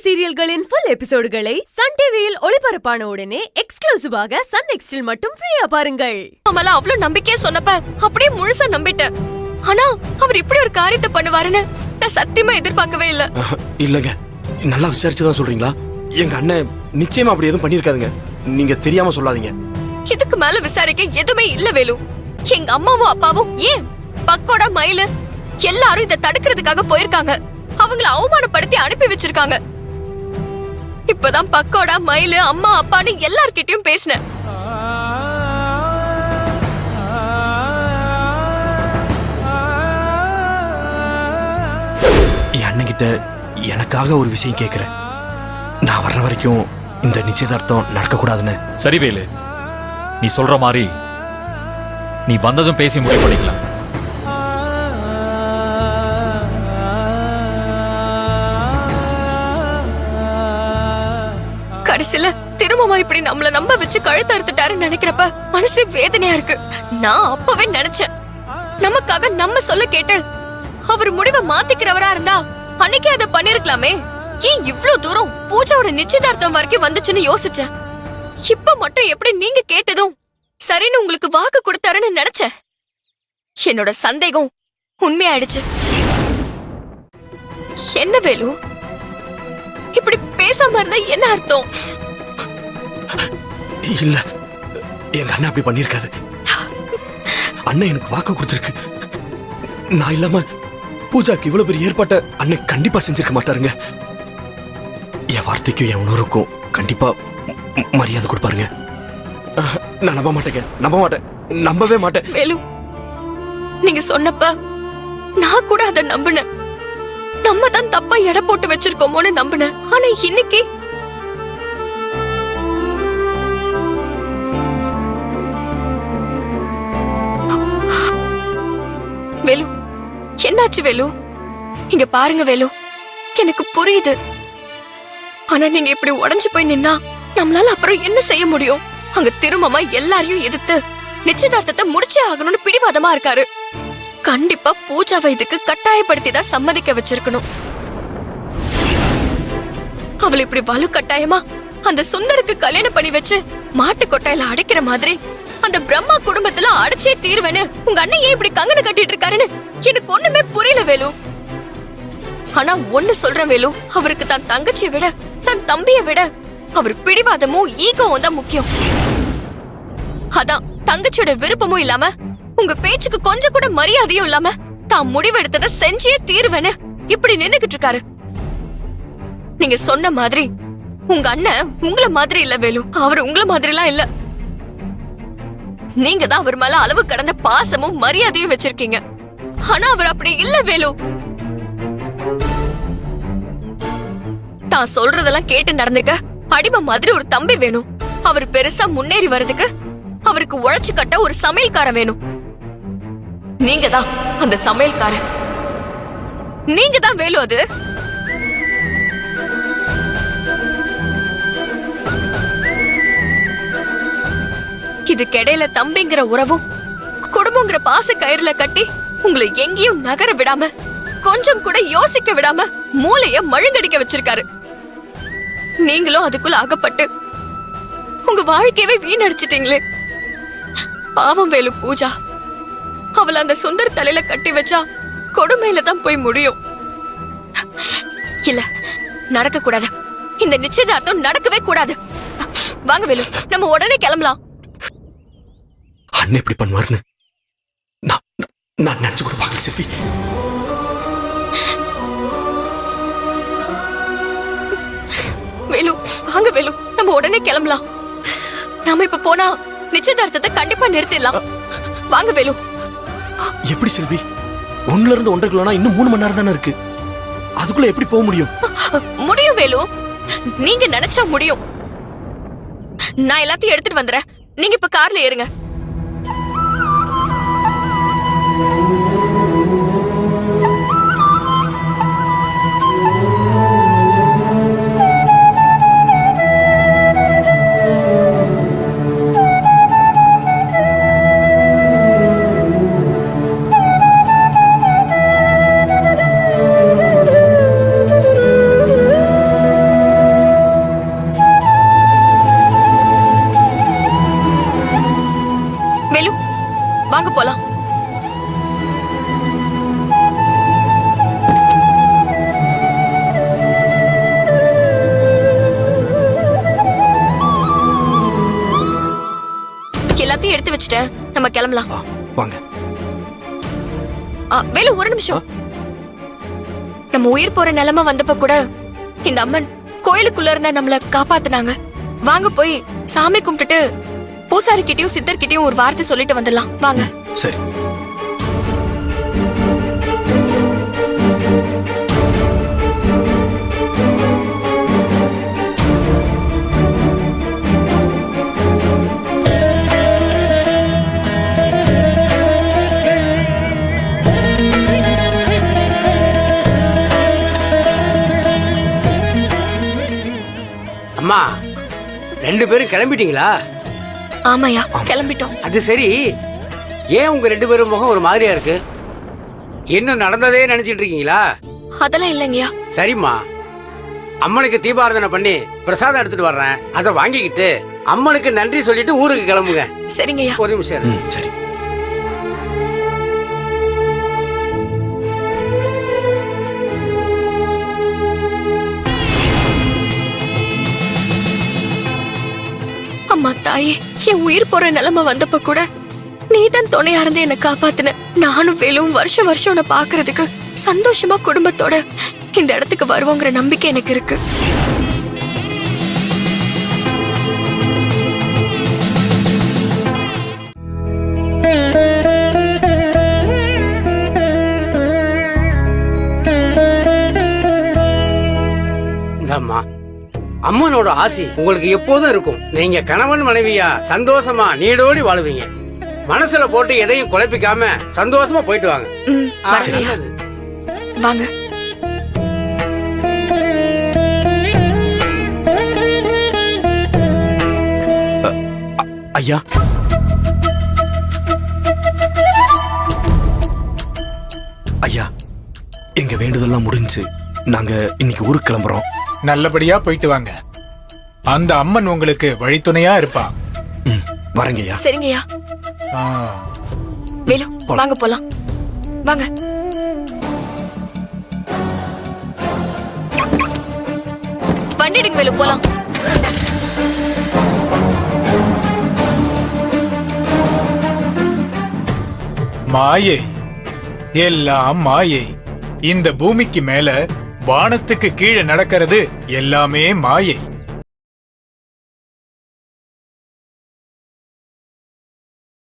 சீரியல்களின் full எபிசோடுகளை Sun டிவியில் ஒளிபரப்பான உடனே எக்ஸ்க்ளூசிவாக சன் நெக்ஸ்டில் மட்டும் ஃப்ரீயா பாருங்கள். அம்மால அவ்வளவு நம்பிக்கையா சொன்னப்ப அப்படியே முழுசா நம்பிட்டேன். ஆனா அவர் இப்படி ஒரு காரியத்தை பண்ணுவாருன்னு நான் சத்தியமா எதிர்பார்க்கவே இல்ல. இல்லங்க, நல்லா விசாரிச்சுதான் சொல்றீங்களா? எங்க அண்ணன் நிச்சயமா அப்படி எதுவும் பண்ணிருக்காதுங்க. நீங்க தெரியாம சொல்லாதீங்க. இதுக்கு மேல விசாரிக்க எதுவுமே இல்ல வேலு. எங்க அம்மாவும் அப்பாவும் ஏன் பக்கோடா மயிலு எல்லாரும் இதை தடுக்கிறதுக்காக போயிருக்காங்க. அவங்கள அவமானப்படுத்தி அனுப்பி வச்சிருக்காங்க. இப்பதான் பக்கோடா மயிலு அம்மா அப்பான்னு எல்லார்கிட்டயும் பேசினேன். என் அண்ணன் கிட்ட எனக்காக ஒரு விஷயம் கேக்குறேன். நான் வர்ற வரைக்கும் இந்த நிச்சயதார்த்தம் நடக்க கூடாதுன்னு. சரி வேலு, நீ சொல்ற மாதிரி நீ வந்ததும் பேசி முடிவு பண்ணிக்கலாம். கடைசில திரும்பமா இப்படி நம்மள நம்ப வச்சு கழுத்து அறுத்துட்டாருன்னு நினைக்கிறப்ப மனசு வேதனையா இருக்கு. நான் அப்பவே நினைச்சேன், நமக்காக நம்ம சொல்ல கேட்டு அவர் முடிவை மாத்திக்கிறவரா இருந்தா அன்னைக்கே அதை பண்ணிருக்கலாமே. ஏன் இவ்ளோ தூரம் பூஜாவோட நிச்சயதார்த்தம் வரைக்கும் வந்துச்சுன்னு யோசிச்சேன். இப்ப மட்டும் எப்படி நீங்க கேட்டதும் சரின்னு உங்களுக்கு வாக்கு கொடுத்தாருன்னு நினைச்சேன். என்னோட சந்தேகம் உண்மையாயிடுச்சு. என்ன வேலு, இப்படி பேசாம இருந்தா என்ன அர்த்தம்? இல்ல, எங்க அண்ணன் அப்படி பண்ணிருக்காது. அண்ணன் எனக்கு வாக்கு கொடுத்திருக்கு. நான் இல்லாம பூஜாக்கு இவ்வளவு பெரிய ஏற்பாட்டை அண்ணன் கண்டிப்பா செஞ்சிருக்க மாட்டாருங்க. என் வார்த்தைக்கும் என் உணர்வுக்கும் கண்டிப்பா மரியாதை கொடுப்பாருங்க. நான் நம்ப மாட்டேங்க, நம்ப மாட்டேன், நம்பவே மாட்டேன். வேலு, நீங்க சொன்னப்ப நான் கூட அதை நம்பினேன். நம்ம தான் தப்பா எடை போட்டு வச்சிருக்கோமோன்னு நம்பினேன். ஆனா இன்னைக்கு வேலு, என்னாச்சு வேலு? இங்க பாருங்க வேலு, எனக்கு புரியுது. ஆனா நீங்க இப்படி உடைஞ்சு போய் நின்னா நம்மளால அப்புறம் என்ன செய்ய முடியும்? அங்க திரும்பமா எல்லாரையும் எதிர்த்து நிச்சயதார்த்தத்தை முடிச்சே ஆகணும்னு பிடிவாதமா இருக்காரு. கண்டிப்பா பூஜாவை இதுக்கு கட்டாயப்படுத்தி தான் சம்மதிக்க வச்சிருக்கணும். அவள் இப்படி வலு கட்டாயமா அந்த சுந்தருக்கு கல்யாணம் பண்ணி வச்சு மாட்டு கொட்டாயில அடைக்கிற மாதிரி அந்த பிரம்மா குடும்பத்துல அடைச்சே தீர்வேன்னு உங்க அண்ணன் ஏன் இப்படி கங்கண கட்டிட்டு இருக்காருன்னு எனக்கு ஒண்ணுமே புரியல வேலு. ஆனா ஒண்ணு சொல்றேன் வேலு, அவருக்கு தன் தங்கச்சியை விட தன் தம்பியை விட அவர் பிடிவாதமும் ஈகோவும் தான் முக்கியம். அதான் தங்கச்சியோட விருப்பமும் இல்லாம உங்க பேச்சுக்கு கொஞ்சம் கூட மரியாதையும் இல்லாம தான் முடிவெடுத்ததை செஞ்சே தீர்வேன்னு இப்படி நின்னுகிட்டு இருக்காரு. நீங்க சொன்ன மாதிரி உங்க அண்ணன் உங்கள மாதிரி இல்ல வேலு. அவர் உங்கள மாதிரி எல்லாம் இல்ல. நீங்க தான் அவர் மேல அளவு கடந்த பாசமும் மரியாதையும் வச்சிருக்கீங்க. ஆனா அவர் அப்படி இல்ல வேலு. தான் சொல்றதெல்லாம் கேட்டு நடந்துக்க அடிமை மாதிரி ஒரு தம்பி வேணும். அவர் பெருசா முன்னேறி வர்றதுக்கு அவருக்கு உழைச்சு கட்ட ஒரு சமையல்காரன் வேணும். நீங்க தான் அந்த சமையல்காரன். நீங்க தான் வேலு. அது இதுக்கிடையில தம்பிங்கிற உறவும் குடும்பங்கிற பாச கயிறுல கட்டி உங்களை எங்கேயும் நகர விடாம கொஞ்சம் கூட யோசிக்க விடாம மூளைய மழுங்கடிக்க வச்சிருக்காரு. நீங்களும் அதுக்குள்ள அகப்பட்டு உங்க வாழ்க்கையவே வீணடிச்சிட்டீங்களே. பாவம் வேலு பூஜா. அவளை அந்த சுந்தர் தலையில கட்டி வச்சா கொடுமையில தான் போய் முடியும். இல்ல, நடக்க கூடாது. இந்த நிச்சயதார்த்தம் நடக்கவே கூடாது. வாங்க வேலு, நம்ம உடனே கிளம்பலாம். அண்ணன் இப்படி பண்ணுவாருன்னு நான் நினைச்சு கூட பார்க்கல செல்வி. வேலு, வாங்க வேலு, நம்ம உடனே கிளம்பலாம். நாம இப்ப போனா நிச்சயதார்த்தத்தை கண்டிப்பா நிறுத்திடலாம். வாங்க வேலு. எப்படி செல்வி? 1 இருந்து 1.5 கிலோனா இன்னும் 3 மணி நேரம் தானே இருக்கு. அதுக்குள்ள எப்படி போக முடியும்? முடியும் வேலு, நீங்க நினைச்சா முடியும். நான் எல்லாத்தையும் எடுத்துட்டு வந்துறேன். நீங்க இப்ப கார்ல ஏறுங்க. எல்லாத்தையும் எடுத்து வச்சுட்டேன், நம்ம கிளம்பலாம். வாங்க. வேலு ஒரு நிமிஷம். நம்ம உயிர் போற நிலைமை வந்தப்ப கூட இந்த அம்மன் கோயிலுக்குள்ள இருந்த நம்மள காப்பாத்துனாங்க. வாங்க போய் சாமி கும்பிட்டுட்டு பூசாரி கிட்டயும் சித்தர்கிட்டயும் ஒரு வார்த்தை சொல்லிட்டு வந்துடலாம். வாங்க. சரி. அம்மா, 2 பேரும் கிளம்பிட்டீங்களா? ஆமாயா, கிளம்பிட்டோம். அது சரி, ஏன் உங்க 2 பேரும் முகம் ஒரு மாதிரியா இருக்கு? இன்னும் நடந்ததே நினைச்சிட்டு இருக்கீங்களா? அதெல்லாம் இல்லைங்கய்யா. சரிம்மா, அம்மனுக்கு தீபாராதனை பண்ணி பிரசாதம் எடுத்துட்டு வர்றேன். அதை வாங்கிக்கிட்டு அம்மனுக்கு நன்றி சொல்லிட்டு ஊருக்கு கிளம்புங்க. சரிங்கய்யா. ஒரு நிமிஷம் இரு. சரி. அம்மா தாயே, என் உயிர் போற நிலைமை வந்தப்ப கூட நீதான் துணையா இருந்து என்ன காப்பாத்துன. நானும் வேலும் வருஷம் வருஷம் உன்னை பாக்குறதுக்கு சந்தோஷமா குடும்பத்தோட இந்த இடத்துக்கு வருவோங்கிற நம்பிக்கை எனக்கு இருக்கு. இந்தம்மா, அம்மனோட ஆசி உங்களுக்கு எப்போதும் இருக்கும். நீங்க கணவன் மனைவியா சந்தோஷமா நீடோடி வாழுவீங்க. மனசுல போட்டு எதையும் குழப்பிக்காம சந்தோஷமா போயிட்டு வாங்க. வரலையா? நல்லது. வாங்க. ஐயா, ஐயா, எங்க வேண்டுதெல்லாம் முடிஞ்சு நாங்க இன்னைக்கு ஊருக்கு கிளம்புறோம். நல்லபடியா போயிட்டு வாங்க. அந்த அம்மன் உங்களுக்கு வழித்துணையா இருப்பா. வரங்கய்யா. சரிங்கய்யா. ஆ. வேலு, வாங்க போலாம். வாங்க. வண்டிடுங்க வேலு, போலாம். மாயை, எல்லாம் மாயை. இந்த பூமிக்கு மேல வானத்துக்கு கீழே நடக்கிறது எல்லாமே மாயை.